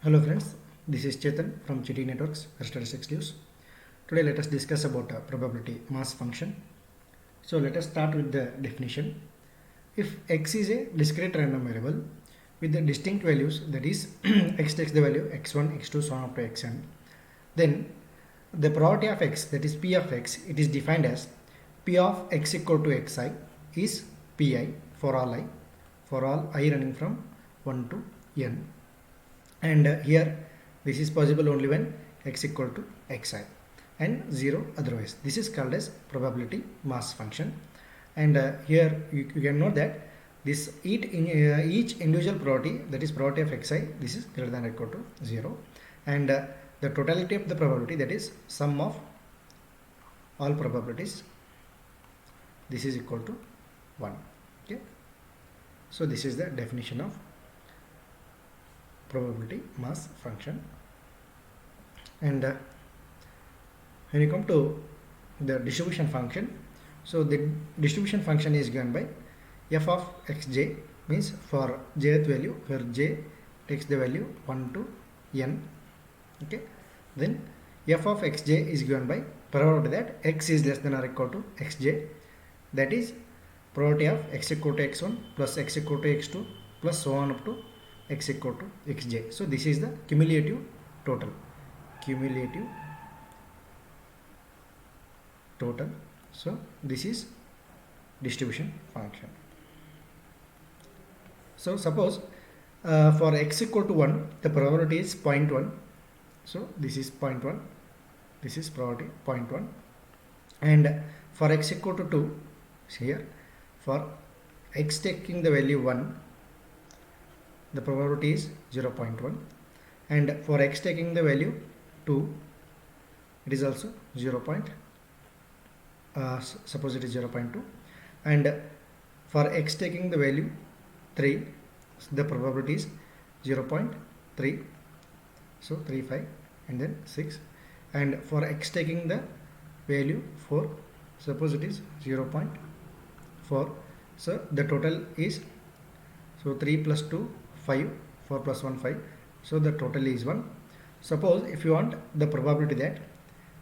Hello friends, this is Chetan from GT Networks Statistics News. Today let us discuss about probability mass function. So let us start with the definition. If x is a discrete random variable with the distinct values, that is x takes the value x1, x2, so on up to xn, then the probability of x, that is p of x, it is defined as p of x equal to xi is pi for all I running from 1 to n. And here this is possible only when x equal to xi and 0 otherwise. This is called as probability mass function. And here you can note that this each individual probability, that is probability of xi, this is greater than or equal to 0, and the totality of the probability, that is sum of all probabilities, this is equal to 1. Okay, so this is the definition of probability mass function. And when you come to the distribution function, so the distribution function is given by f of xj, means for jth value, where j takes the value 1 to n. Okay, then f of xj is given by probability that x is less than or equal to xj, that is probability of x equal to x1 plus x equal to x2 plus so on up to x equal to xj. So this is the cumulative total. So this is distribution function. So suppose for x equal to 1, the probability is 0.1. So this is 0.1. This is probability 0.1. And for x equal to 2, here for x taking the value 1, the probability is 0.1, and for x taking the value 2, it is also 0. Suppose it is 0.2, and for x taking the value 3, the probability is 0.3, so 35 and then 6, and for x taking the value 4, suppose it is 0.4, so the total is, so 3 plus 2 5, 4 plus 1 5, so the total is 1. Suppose if you want the probability that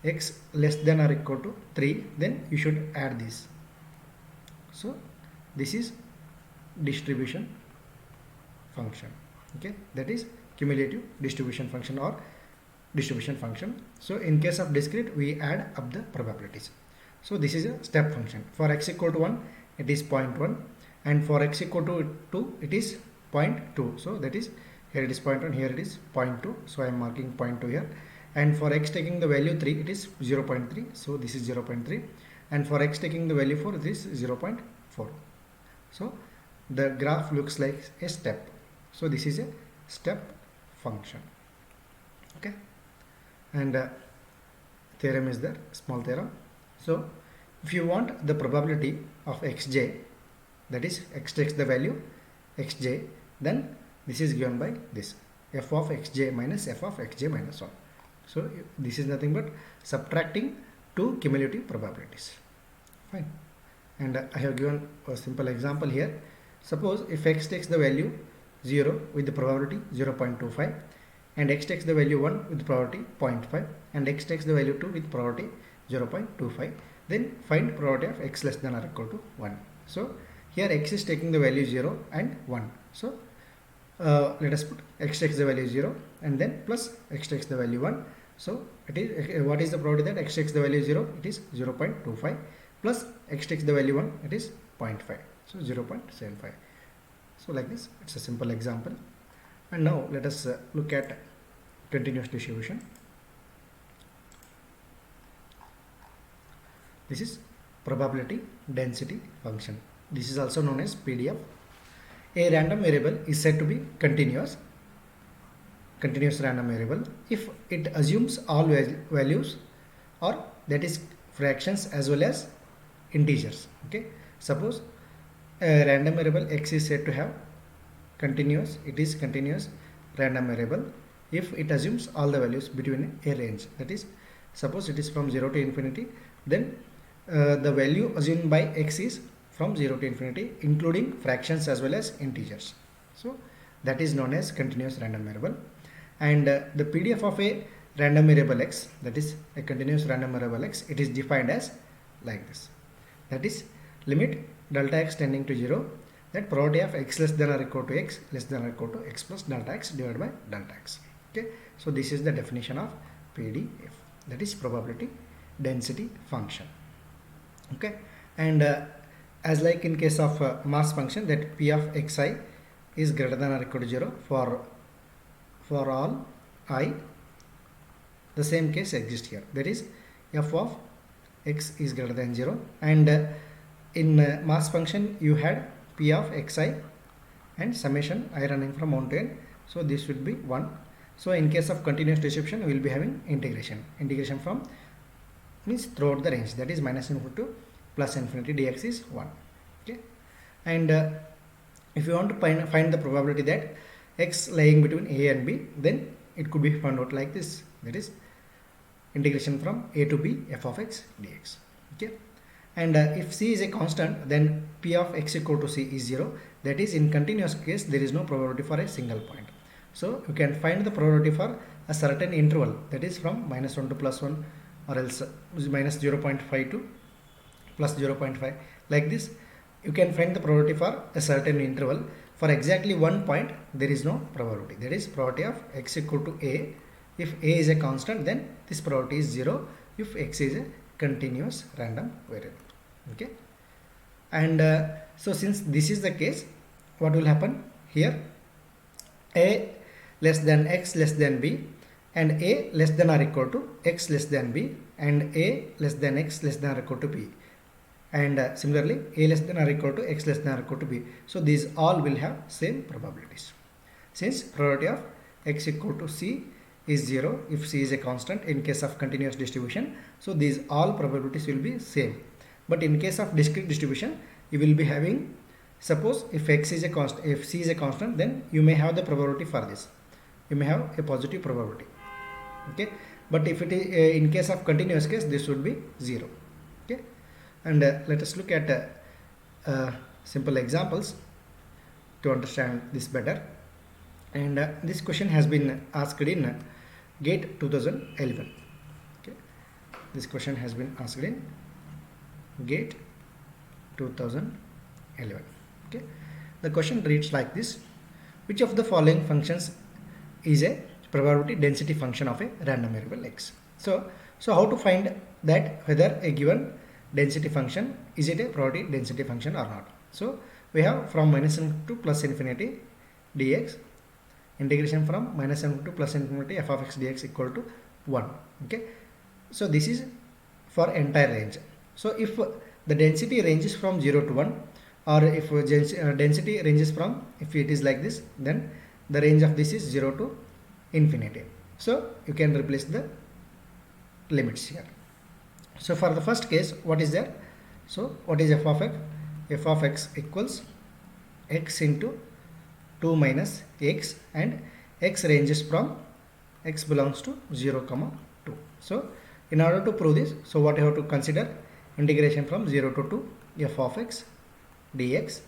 x less than or equal to 3, then you should add this. So this is distribution function. Okay, that is cumulative distribution function or distribution function. So in case of discrete, we add up the probabilities. So this is a step function. For x equal to 1, it is 0.1, and for x equal to 2, it is 0.2. So that is, here it is 0.1, here it is 0.2, so I am marking 0.2 here. And for x taking the value 3, it is 0.3, so this is 0.3, and for x taking the value 4, this is 0.4. so the graph looks like a step. So this is a step function. Okay, and theorem is there, small theorem. So if you want the probability of xj, that is x takes the value xj, then this is given by this f of xj minus f of xj minus 1. So this is nothing but subtracting two cumulative probabilities. Fine. And I have given a simple example here. Suppose if x takes the value 0 with the probability 0.25, and x takes the value 1 with the probability 0.5, and x takes the value 2 with probability 0.25, then find probability of x less than or equal to 1. So here x is taking the value 0 and 1. So let us put x takes the value 0 and then plus x takes the value 1. So it is, what is the probability that x takes the value 0? It is 0.25 plus x takes the value 1, it is 0.5, so 0.75. So like this, it's a simple example. And now let us look at continuous distribution. This is probability density function. This is also known as PDF. A random variable is said to be continuous random variable if it assumes all values, or that is fractions as well as integers. Okay, suppose a random variable x is said to have continuous, it is continuous random variable if it assumes all the values between a range, that is, suppose it is from 0 to infinity, then the value assumed by x is from 0 to infinity, including fractions as well as integers. So that is known as continuous random variable. and the PDF of a random variable x, that is a continuous random variable x, it is defined as like this, that is limit delta x tending to 0, that probability of x less than or equal to x less than or equal to x plus delta x divided by delta x. Okay, so this is the definition of PDF, that is probability density function. Okay, and as like in case of mass function, that p of xi is greater than or equal to 0 for all I, the same case exists here, that is f of x is greater than 0, and in mass function you had p of xi and summation I running from 1 to n, so this would be 1. So in case of continuous distribution we will be having integration from means throughout the range, that is minus infinity to plus infinity dx is 1. Okay, and if you want to find the probability that x lying between a and b, then it could be found out like this, that is integration from a to b f of x dx. Okay, and if c is a constant, then p of x equal to c is 0, that is in continuous case there is no probability for a single point. So you can find the probability for a certain interval, that is from minus 1 to plus 1 or else minus 0.5 to plus 0.5, like this you can find the probability for a certain interval. For exactly one point there is no probability, that is probability of x equal to a. If a is a constant, then this probability is 0 if x is a continuous random variable. Okay, and so since this is the case, what will happen here, a less than x less than b, and a less than or equal to x less than b, and a less than x less than or equal to b, and similarly a less than or equal to x less than or equal to b. So these all will have same probabilities. Since probability of x equal to c is 0 if c is a constant in case of continuous distribution, so these all probabilities will be same. But in case of discrete distribution, you will be having, suppose if x is a constant, if c is a constant, then you may have the probability for this, you may have a positive probability. Okay, but if it is in case of continuous case, this would be 0. Okay, and let us look at simple examples to understand this better. And this question has been asked in GATE 2011. Okay, this question has been asked in GATE 2011. Okay, the question reads like this: which of the following functions is a probability density function of a random variable x? So how to find that whether a given density function is it a probability density function or not? So we have from minus infinity to plus infinity dx, integration from minus infinity to plus infinity f of x dx equal to 1. Okay, so this is for entire range. So if the density ranges from 0 to 1, or if density ranges from, if it is like this, then the range of this is 0 to infinity. So you can replace the limits here. So for the first case, what is there? So what is f of x? F of x equals x into 2 minus x, and x ranges from, x belongs to 0 comma 2. So in order to prove this, so what you have to consider, integration from 0 to 2 f of x dx,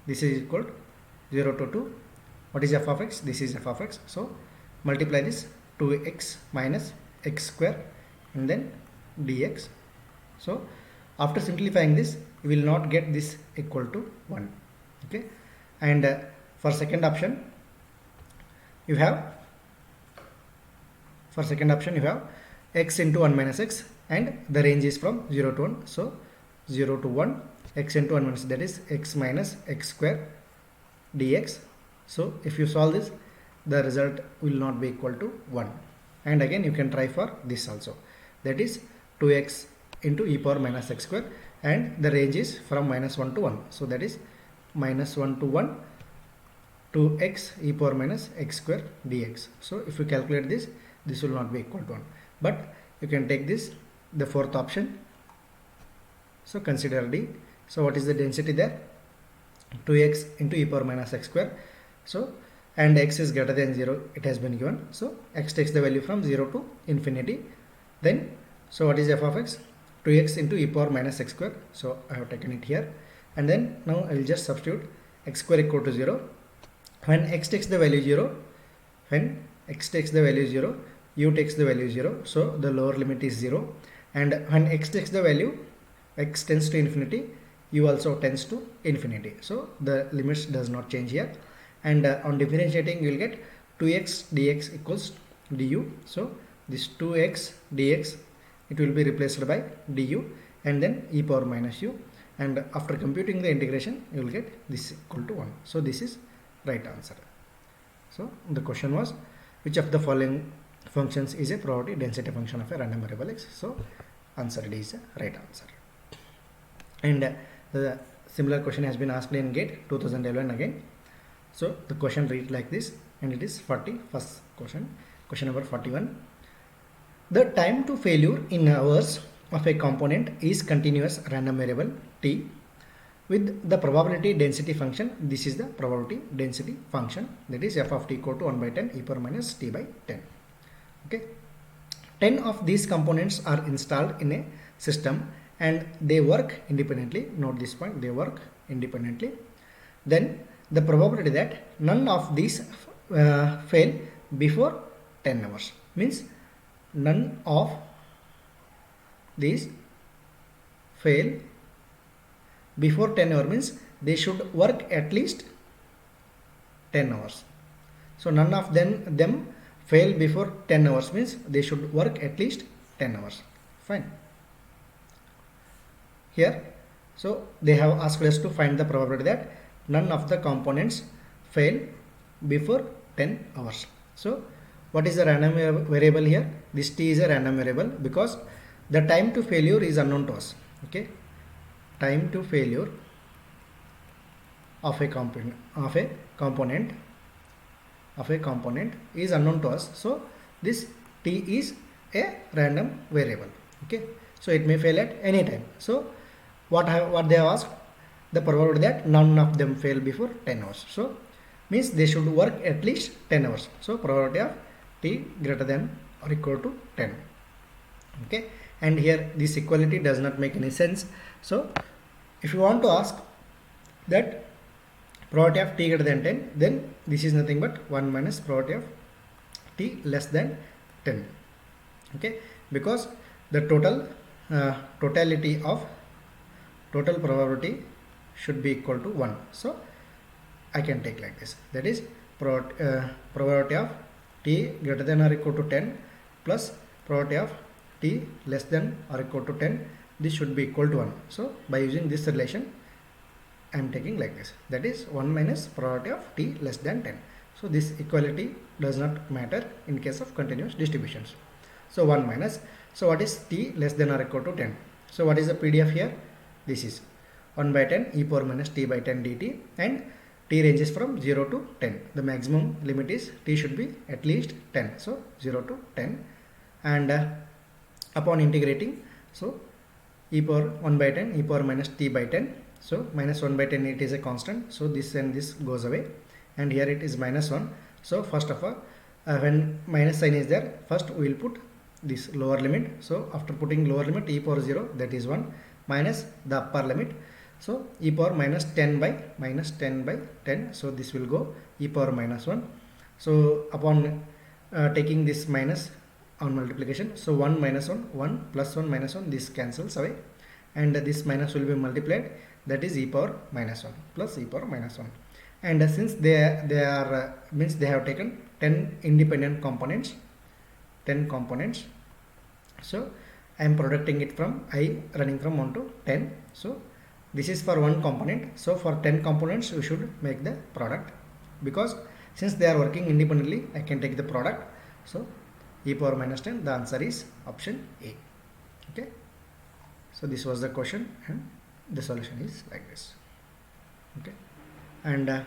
this is equal to 0 to 2, what is f of x? This is f of x. So multiply this 2x minus x square and then dx. So after simplifying this, you will not get this equal to 1. Okay, and for second option you have, x into 1 minus x, and the range is from 0 to 1. So 0 to 1, x into 1 minus, that is x minus x square dx. So if you solve this, the result will not be equal to 1. And again you can try for this also, that is 2x into e power minus x square, and the range is from minus 1 to 1. So that is minus 1 to 1, 2x e power minus x square dx. So if you calculate this, this will not be equal to 1. But you can take this, the fourth option. So consider D. So what is the density there? 2x into e power minus x square. So and x is greater than 0, it has been given. So x takes the value from 0 to infinity. Then so what is f of x? 2x into e power minus x square. So I have taken it here, and then now I will just substitute x square equal to 0. When x takes the value 0, when x takes the value 0, u takes the value 0, so the lower limit is 0, and when x takes the value, x tends to infinity, u also tends to infinity, so the limits does not change here. And on differentiating you will get 2x dx equals du, so this 2x dx it will be replaced by du and then e power minus u, and after computing the integration you will get this equal to 1, so this is right answer. So the question was, which of the following functions is a probability density function of a random variable x? So answer D is the right answer. And the similar question has been asked in GATE 2011 again. So the question reads like this, and it is 41st question, question number 41. The time to failure in hours of a component is continuous random variable t with the probability density function. This is the probability density function, that is f of t equal to 1 by 10 e power minus t by 10. Okay, 10 of these components are installed in a system and they work independently. Note this point, they work independently. Then the probability that none of these fail before 10 hours, means none of these fail before 10 hours, means they should work at least 10 hours. So none of them fail before 10 hours means they should work at least 10 hours. Fine. Here, so they have asked us to find the probability that none of the components fail before 10 hours. So what is the random variable here? This t is a random variable because the time to failure is unknown to us. Okay, time to failure of a component is unknown to us, so this t is a random variable. Okay, so it may fail at any time. So what they have asked, the probability that none of them fail before 10 hours, so means they should work at least 10 hours. So probability of t greater than or equal to 10. Okay, and here this equality does not make any sense. So if you want to ask that probability of t greater than 10, then this is nothing but 1 minus probability of t less than 10. Okay, because the totality of total probability should be equal to 1. So I can take like this, that is probability of t greater than or equal to 10 plus probability of t less than or equal to 10, this should be equal to 1. So by using this relation I am taking like this, that is 1 minus probability of t less than 10. So this equality does not matter in case of continuous distributions. So 1 minus, so what is t less than or equal to 10? So what is the PDF here? This is 1 by 10 e power minus t by 10 dt, and t ranges from 0 to 10. The maximum limit is t should be at least 10, so 0 to 10, and upon integrating, so e power 1 by 10 e power minus t by 10, so minus 1 by 10 it is a constant, so this and this goes away, and here it is minus 1. So first of all, when minus sign is there, first we will put this lower limit. So after putting lower limit e power 0, that is 1, minus the upper limit, so e power minus 10 by 10, so this will go e power minus 1. So upon taking this minus on multiplication, so 1 minus 1, 1 plus 1 minus 1, this cancels away, and this minus will be multiplied, that is e power minus 1 plus e power minus 1. And since they are means they have taken 10 independent components, 10 components, so I am producting it from I running from 1 to 10. So this is for one component, so for 10 components we should make the product, because since they are working independently I can take the product. So e power minus 10, the answer is option A. Okay, so this was the question and the solution is like this. Okay, and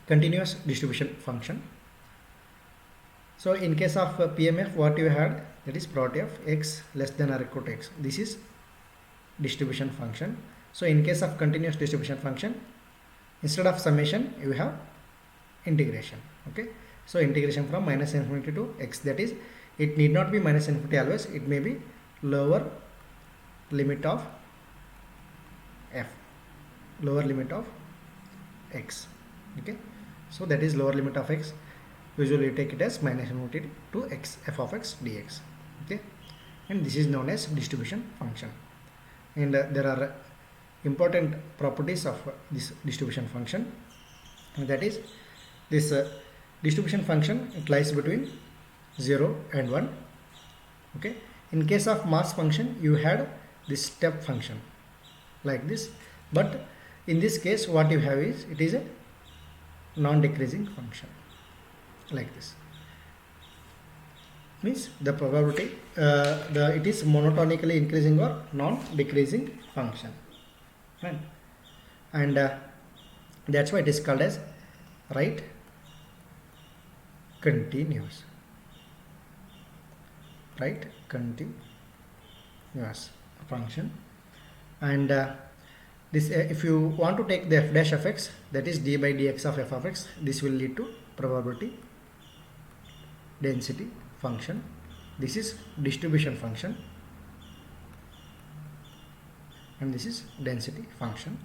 continuous distribution function. So in case of PMF, what you had, that is probability of x less than or equal to x, this is distribution function. So in case of continuous distribution function, instead of summation you have integration. Okay, so integration from minus infinity to x, that is it need not be minus infinity always, it may be lower limit of f, lower limit of x. Okay, so that is lower limit of x. usually take it as minus infinity to x f of x dx. Okay, and this is known as distribution function. And there are important properties of this distribution function, and that is this distribution function, it lies between 0 and 1. Okay, in case of mass function you had this step function like this, but in this case what you have is it is a non-decreasing function like this. Means the probability it is monotonically increasing or non-decreasing function, right? And that's why it is called as right continuous, right continuous function. And this if you want to take the f dash of x, that is d by dx of f of x, this will lead to probability density function. This is distribution function and this is density function,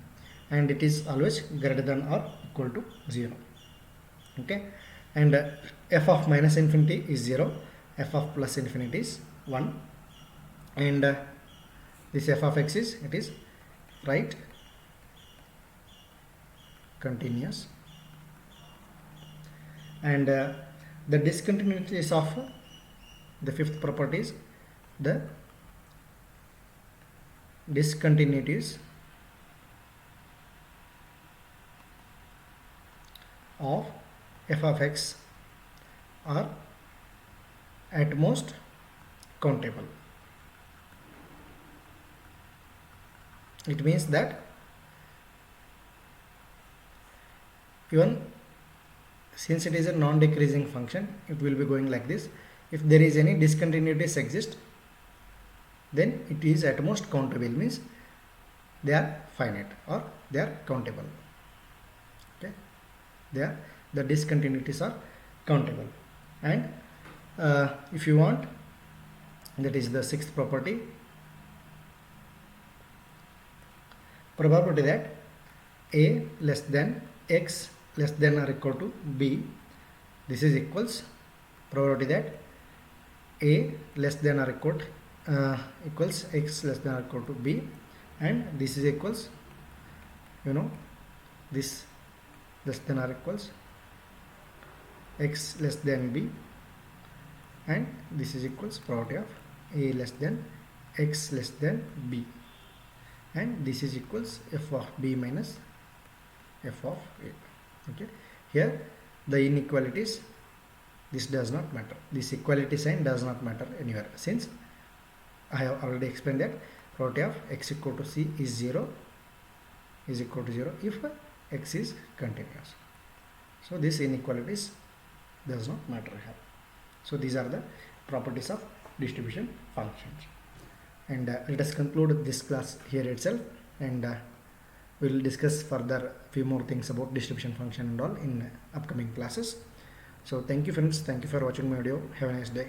and it is always greater than or equal to 0. Okay, and f of minus infinity is 0, f of plus infinity is 1, and this f of x is, it is right continuous. And the discontinuities of the fifth property is the discontinuities of f of x are at most countable. It means that even since it is a non-decreasing function, it will be going like this. If there is any discontinuities exist, then it is at most countable, means they are finite or they are countable. Okay, the discontinuities are countable. And if you want, that is the sixth property, probability that a less than x less than or equal to b, this is equals probability that a less than or equals x less than or equal to b, and this is equals, this less than or equals x less than b, and this is equals probability of a less than x less than b, and this is equals f of b minus f of a. Okay, here the inequalities, this does not matter, this equality sign does not matter anywhere, since I have already explained that probability of x equal to c is 0 is equal to 0 if x is continuous. So this inequalities does not matter here. So these are the properties of distribution functions. And let us conclude this class here itself, and we will discuss further few more things about distribution function and all in upcoming classes. So thank you friends, thank you for watching my video. Have a nice day.